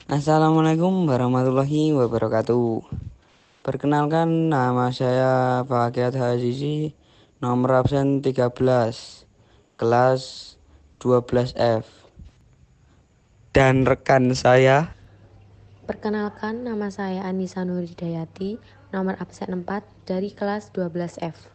Assalamualaikum warahmatullahi wabarakatuh. Perkenalkan, nama saya Fakiat Hazizi, nomor absen 13, kelas 12F. Dan rekan saya, Perkenalkan, nama saya Anissa Nuridayati, nomor absen 4 dari kelas 12F.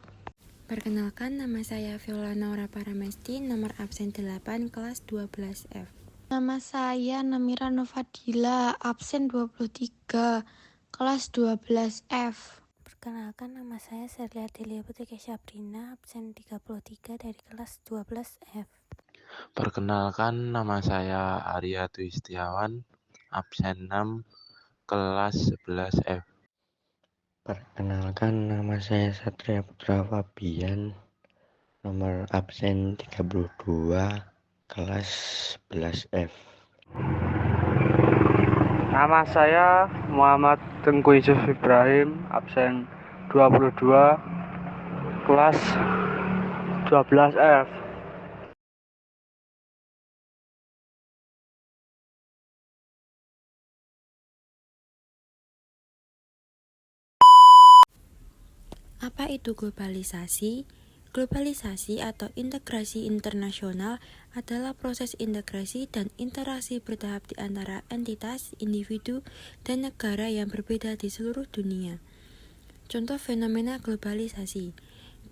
Perkenalkan, nama saya Viola Naura Paramesti, nomor absen 8, kelas 12F. Nama saya Namira Novadila, absen 23, kelas 12F. Perkenalkan, nama saya Serlia Delia Putri Syabrina, absen 33 dari kelas 12F. Perkenalkan, nama saya Arya Dwi Setiawan, absen 6, kelas 11F. Perkenalkan, nama saya Satria Putra Fabian, nomor absen 32, kelas 11F. Nama saya Muhammad Tengku Yusuf Ibrahim, absen 22, kelas 12F. Apa itu globalisasi? Globalisasi atau integrasi internasional adalah proses integrasi dan interaksi bertahap di antara entitas, individu, dan negara yang berbeda di seluruh dunia. Contoh fenomena globalisasi,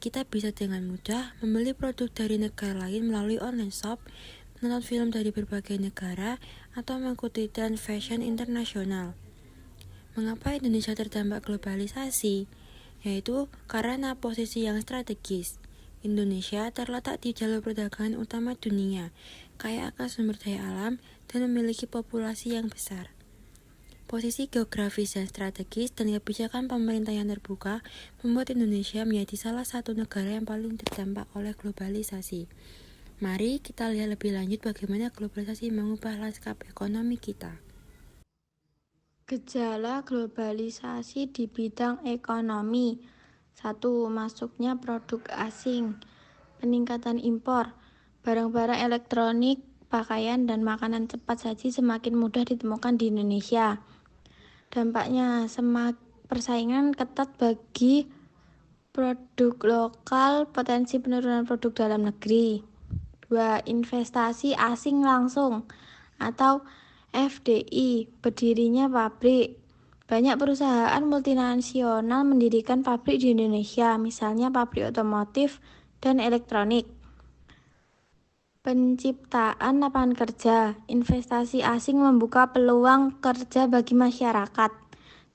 kita bisa dengan mudah membeli produk dari negara lain melalui online shop, menonton film dari berbagai negara, atau mengikuti tren fashion internasional. Mengapa Indonesia terdampak globalisasi? Yaitu karena posisi yang strategis. Indonesia terletak di jalur perdagangan utama dunia, kaya akan sumber daya alam, dan memiliki populasi yang besar. Posisi geografis dan strategis dan kebijakan pemerintah yang terbuka membuat Indonesia menjadi salah satu negara yang paling terdampak oleh globalisasi. Mari kita lihat lebih lanjut bagaimana globalisasi mengubah lanskap ekonomi kita. Gejala globalisasi di bidang ekonomi. 1. Masuknya produk asing. Peningkatan impor. Barang-barang elektronik, pakaian, dan makanan cepat saji semakin mudah ditemukan di Indonesia. Dampaknya, persaingan ketat bagi produk lokal, potensi penurunan produk dalam negeri. 2. Investasi asing langsung atau FDI, berdirinya pabrik. Banyak perusahaan multinasional mendirikan pabrik di Indonesia, misalnya pabrik otomotif dan elektronik. Penciptaan lapangan kerja. Investasi asing membuka peluang kerja bagi masyarakat.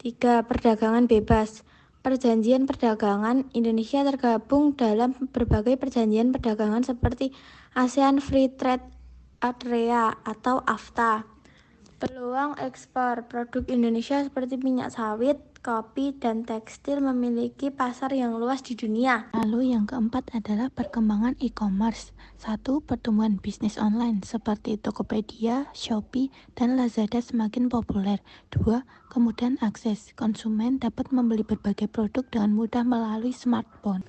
3. Perdagangan bebas. Perjanjian perdagangan. Indonesia tergabung dalam berbagai perjanjian perdagangan seperti ASEAN Free Trade Area atau AFTA. Peluang ekspor. Produk Indonesia seperti minyak sawit, kopi, dan tekstil memiliki pasar yang luas di dunia. Lalu yang keempat adalah perkembangan e-commerce. 1. Pertumbuhan bisnis online seperti Tokopedia, Shopee, dan Lazada semakin populer. 2. Kemudahan akses. Konsumen dapat membeli berbagai produk dengan mudah melalui smartphone.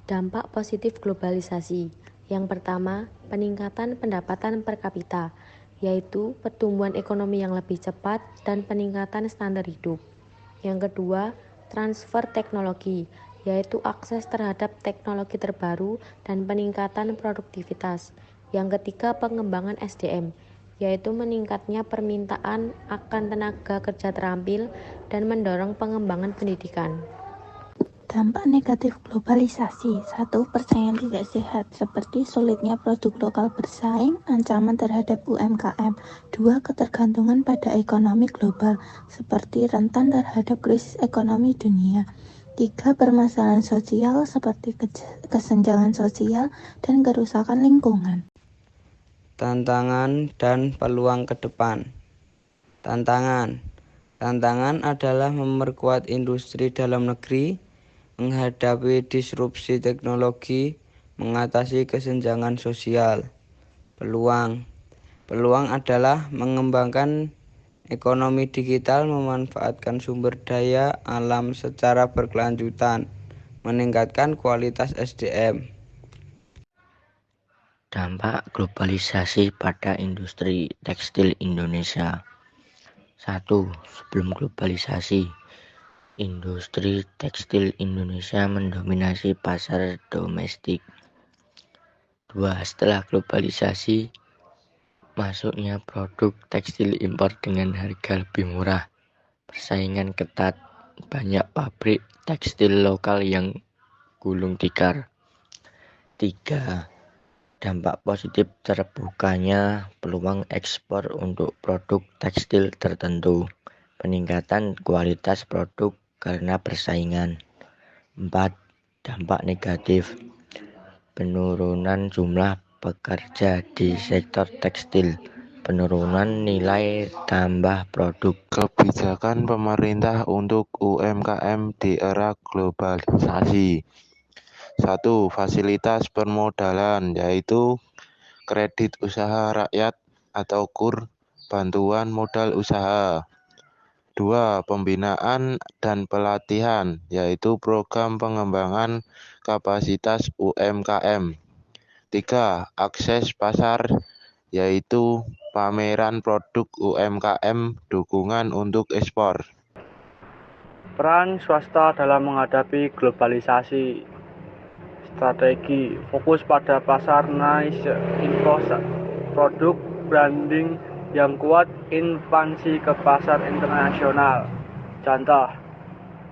Dampak positif globalisasi. Yang pertama, peningkatan pendapatan per kapita, yaitu pertumbuhan ekonomi yang lebih cepat dan peningkatan standar hidup. Yang kedua, transfer teknologi, yaitu akses terhadap teknologi terbaru dan peningkatan produktivitas. Yang ketiga, pengembangan SDM, yaitu meningkatnya permintaan akan tenaga kerja terampil dan mendorong pengembangan pendidikan. Dampak negatif globalisasi. 1. Persaingan tidak sehat seperti sulitnya produk lokal bersaing, ancaman terhadap UMKM. 2. Ketergantungan pada ekonomi global seperti rentan terhadap krisis ekonomi dunia. 3. Permasalahan sosial seperti kesenjangan sosial dan kerusakan lingkungan. tantangan dan peluang ke depan. Tantangan adalah memperkuat industri dalam negeri, menghadapi disrupsi teknologi, mengatasi kesenjangan sosial. Peluang adalah mengembangkan ekonomi digital, memanfaatkan sumber daya alam secara berkelanjutan, meningkatkan kualitas SDM. Dampak globalisasi pada industri tekstil Indonesia. 1. Sebelum globalisasi, industri tekstil Indonesia mendominasi pasar domestik. 2. Setelah globalisasi, masuknya produk tekstil impor dengan harga lebih murah. Persaingan ketat, banyak pabrik tekstil lokal yang gulung tikar. 3. Dampak positif terbukanya peluang ekspor untuk produk tekstil tertentu. Peningkatan kualitas produk karena persaingan. 4. Dampak negatif. Penurunan jumlah pekerja di sektor tekstil. Penurunan nilai tambah produk. Kebijakan pemerintah untuk UMKM di era globalisasi. 1. Fasilitas permodalan, yaitu kredit usaha rakyat atau KUR, bantuan modal usaha. 2. Pembinaan dan pelatihan, yaitu program pengembangan kapasitas UMKM. 3. Akses pasar, yaitu pameran produk UMKM, dukungan untuk ekspor. Peran swasta dalam menghadapi globalisasi. Strategi fokus pada pasar niche, produk branding yang kuat, ekspansi ke pasar internasional. Contoh,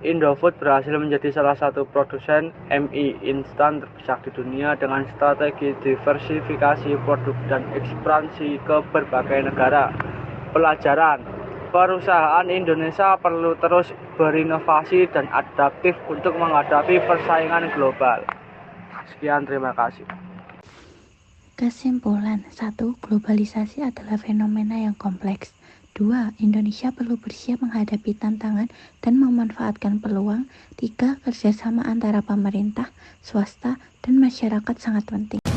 Indofood berhasil menjadi salah satu produsen mie instan terbesar di dunia dengan strategi diversifikasi produk dan ekspansi ke berbagai negara. Pelajaran, perusahaan Indonesia perlu terus berinovasi dan adaptif untuk menghadapi persaingan global. Sekian, terima kasih. Kesimpulan 1. Globalisasi adalah fenomena yang kompleks. 2. Indonesia perlu bersiap menghadapi tantangan dan memanfaatkan peluang. 3. Kerjasama antara pemerintah, swasta, dan masyarakat sangat penting.